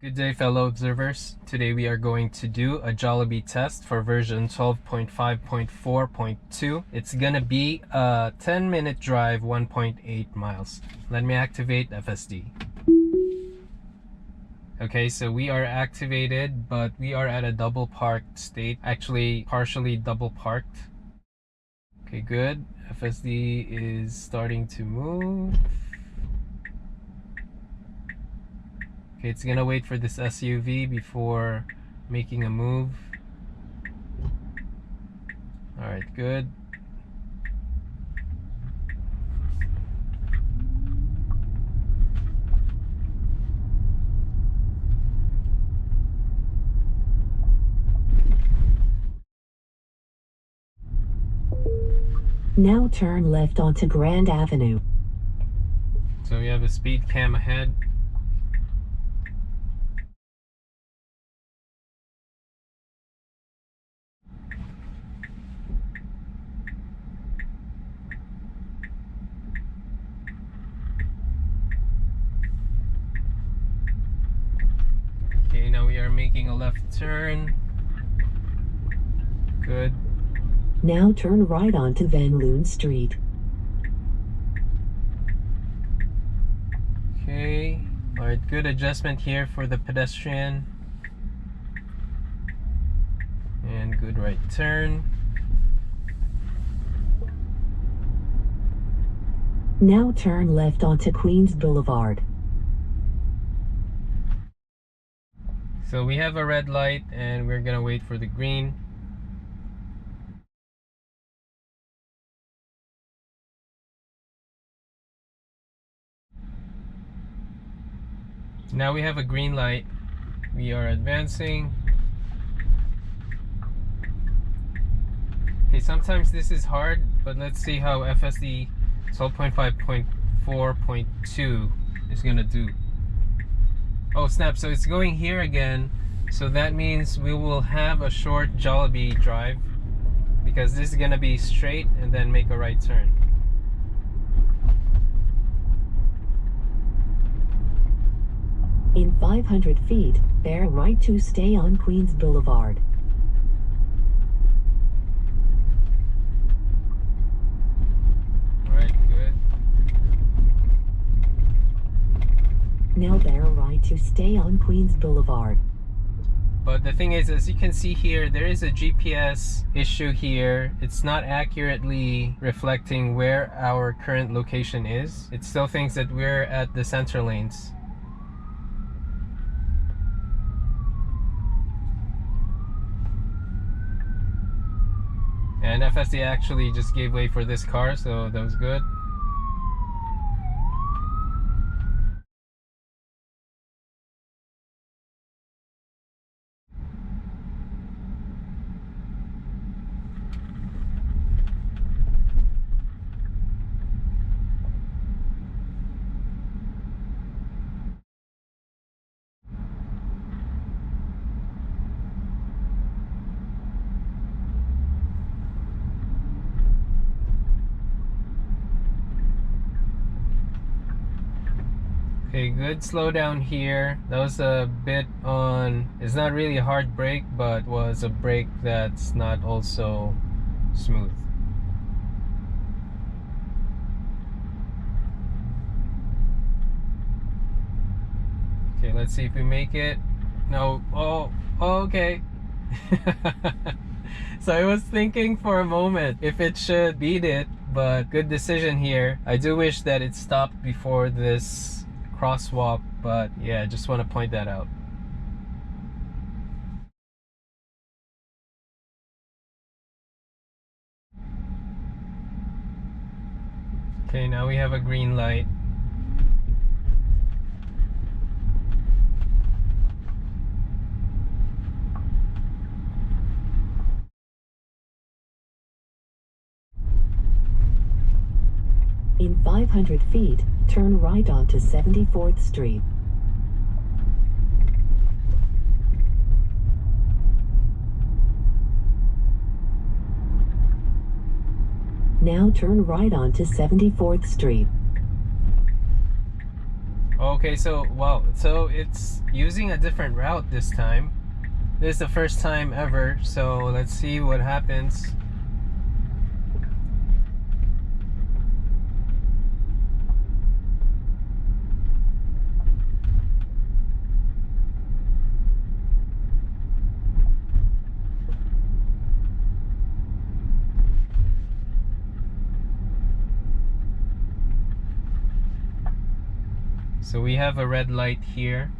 Good day, fellow observers. Today we are going to do a Jollibee test for version 12.5.4.2. It's gonna be a 10-minute drive, 1.8 miles. Let me activate FSD. Okay, so we are activated, but we are at a double parked state. Actually, partially double parked. Okay, good. FSD is starting to move. Okay, it's gonna wait for this SUV before making a move. Alright, good. Now turn left onto Grand Avenue. So we have a speed cam ahead. Okay, now we are making a left turn. Good. Now turn right onto Loon Street. Okay. Alright, good adjustment here for the pedestrian. And good right turn. Now turn left onto Queens Blvd. So we have a red light and we're gonna wait for the green. Now we have a green light. We are advancing. Okay, sometimes this is hard, but let's see how FSD 12.5.4.2 is gonna do. Oh snap, so it's going here again. So that means we will have a short Jollibee drive, because this is gonna be straight and then make a right turn. In 500 feet, bear right to stay on Queens Blvd. Alright, good. Now bear right to stay on Queens Blvd. But the thing is, as you can see here, there is a GPS issue here. It's not accurately reflecting where our current location is. It still thinks that we're at the center lanes. And FSD actually just gave way for this car, so that was good. Okay, good slowdown here. That was a bit on, it's not really a hard brake, but was a brake that's not also smooth. Okay, let's see if we make it. No, oh okay. So I was thinking for a moment if it should beat it, but good decision here. I do wish that it stopped before this crosswalk, but yeah, just want to point that out. Okay, now we have a green light. In 500 feet, turn right onto 74th Street. Now turn right onto 74th Street. Okay, so wow, so it's using a different route this time. This is the first time ever, so let's see what happens. So we have a red light here.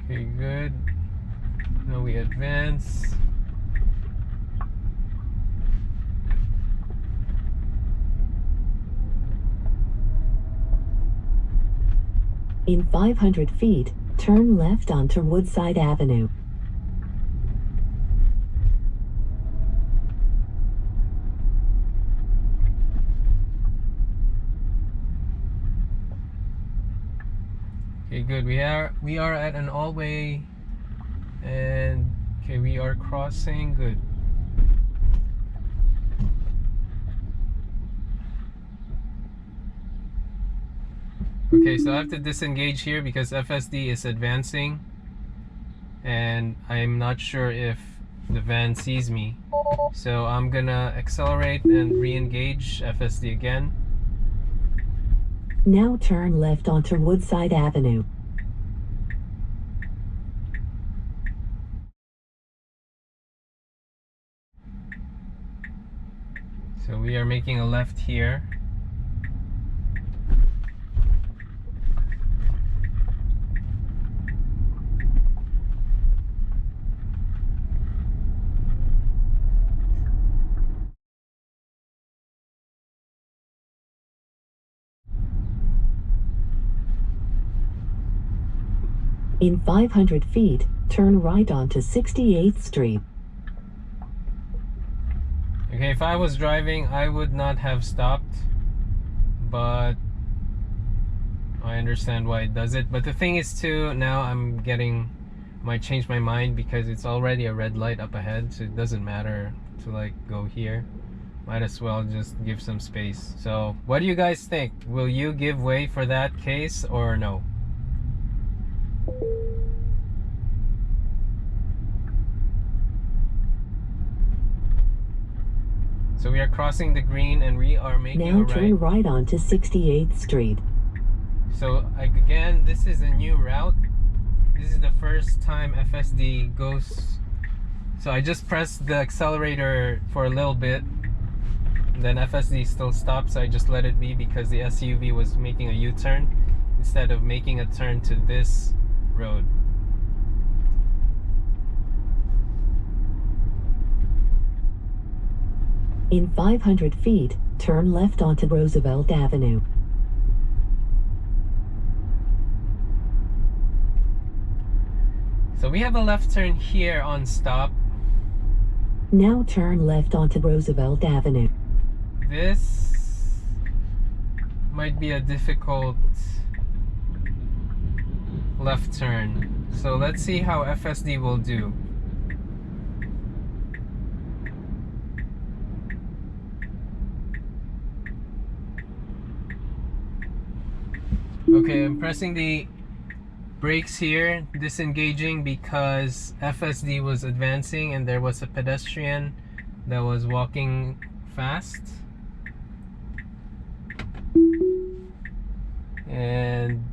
Okay, good. Now we advance. In 500 feet, turn left onto Woodside Avenue. Okay, good. We are at an all-way, and okay, we are crossing. Good. Okay, so I have to disengage here because FSD is advancing, and I'm not sure if the van sees me. So I'm gonna accelerate and re-engage FSD again. Now turn left onto Woodside Avenue. So we are making a left here. In 500 feet, turn right onto 68th Street. Okay, if I was driving, I would not have stopped, but I understand why it does it. But the thing is too, now might change my mind because it's already a red light up ahead, so it doesn't matter to like go here. Might as well just give some space. So what do you guys think? Will you give way for that case or no? So we are crossing the green and we are making now a right. turn right onto 68th Street. So again, this is a new route. This is the first time FSD goes. So I just pressed the accelerator for a little bit. Then FSD still stopped, so I just let it be because the SUV was making a U-turn instead of making a turn to this road. In 500 feet, turn left onto Roosevelt Avenue. So we have a left turn here on stop. Now turn left onto Roosevelt Avenue. This might be a difficult left turn. So let's see how FSD will do. Okay, I'm pressing the brakes here, disengaging because FSD was advancing and there was a pedestrian that was walking fast. And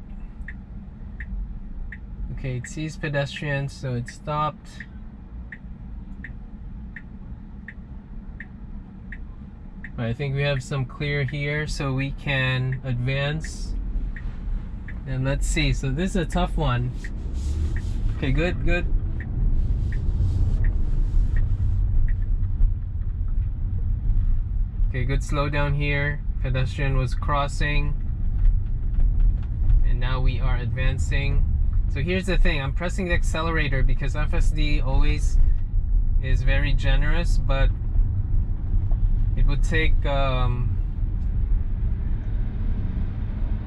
okay, it sees pedestrians, so it stopped. I think we have some clear here so we can advance. And let's see, so this is a tough one. Okay, good. Okay, good slowdown here. Pedestrian was crossing. And now we are advancing. So here's the thing, I'm pressing the accelerator because FSD always is very generous, but it would take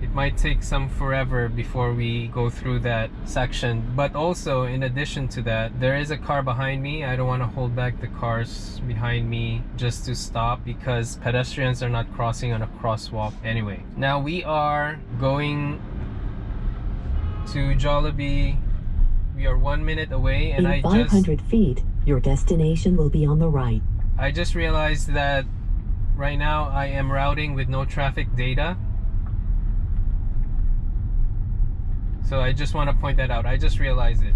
it might take some forever before we go through that section. But also, in addition to that, there is a car behind me. I don't want to hold back the cars behind me just to stop, because pedestrians are not crossing on a crosswalk anyway. Now we are going to Jollibee. We are 1 minute away, and In 500 feet, your destination will be on the right. I just realized that right now I am routing with no traffic data. So I just want to point that out. I just realized it.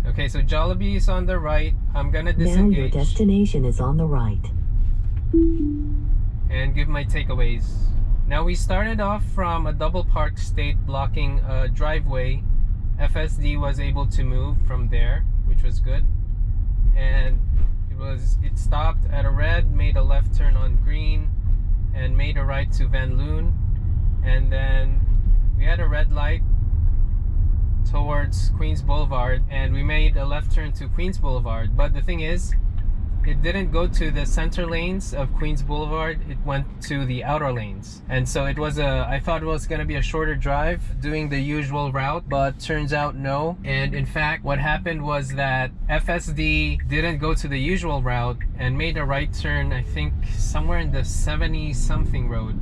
Okay, so Jollibee is on the right. I'm gonna disengage. Now your destination is on the right. And give my takeaways. Now we started off from a double park state blocking a driveway. FSD was able to move from there, which was good. And it stopped at a red, made a left turn on green, and made a right to Van Loon. And then we had a red light towards Queens Blvd, and we made a left turn to Queens Blvd. But the thing is, it didn't go to the center lanes of Queens Blvd. It went to the outer lanes. And so it was I thought it was going to be a shorter drive doing the usual route, but turns out no. And in fact, what happened was that FSD didn't go to the usual route and made a right turn, I think somewhere in the 70 something road.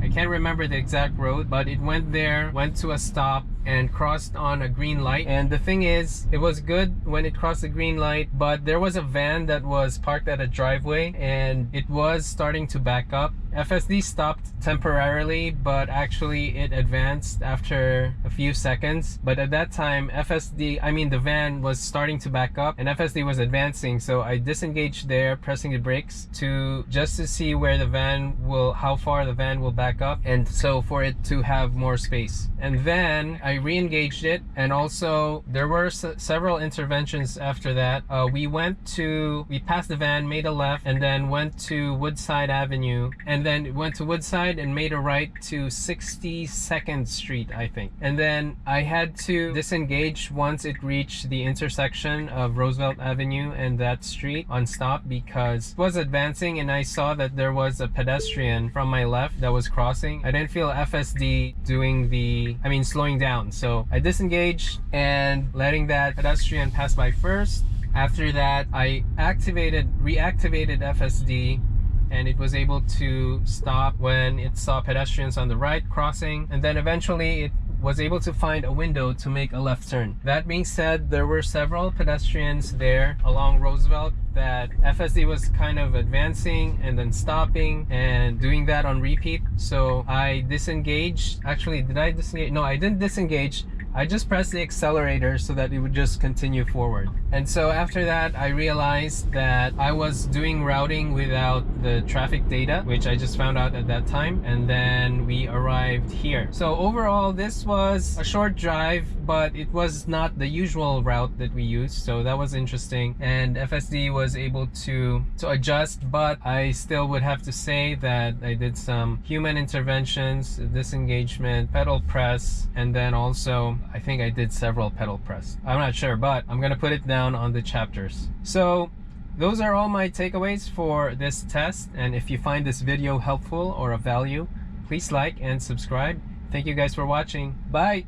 I can't remember the exact road, but it went there, went to a stop, and crossed on a green light. And the thing is, it was good when it crossed the green light, but there was a van that was parked at a driveway and it was starting to back up. FSD stopped temporarily, but actually it advanced after a few seconds. But at that time, the van was starting to back up and FSD was advancing. So I disengaged there, pressing the brakes just to see where how far the van will back up, and so for it to have more space. And then I re-engaged it, and also there were several interventions after that. We passed the van, made a left, and then went to Woodside Avenue, and then went to Woodside and made a right to 62nd Street, I think. And then I had to disengage once it reached the intersection of Roosevelt Avenue and that street on stop, because it was advancing and I saw that there was a pedestrian from my left that was crossing. I didn't feel FSD slowing down. So I disengaged and letting that pedestrian pass by first. After that, I reactivated FSD, and it was able to stop when it saw pedestrians on the right crossing, and then eventually it was able to find a window to make a left turn. That being said, there were several pedestrians there along Roosevelt that FSD was kind of advancing and then stopping and doing that on repeat. So I disengaged. Actually, did I disengage? No, I didn't disengage. I just pressed the accelerator so that it would just continue forward. And so after that, I realized that I was doing routing without the traffic data, which I just found out at that time. And then we arrived here. So overall, this was a short drive, but it was not the usual route that we used. So that was interesting. And FSD was able to adjust, but I still would have to say that I did some human interventions, disengagement, pedal press, and then also I think I did several pedal press. I'm not sure, but I'm gonna put it down on the chapters. So those are all my takeaways for this test, and if you find this video helpful or of value, please like and subscribe. Thank you guys for watching. Bye.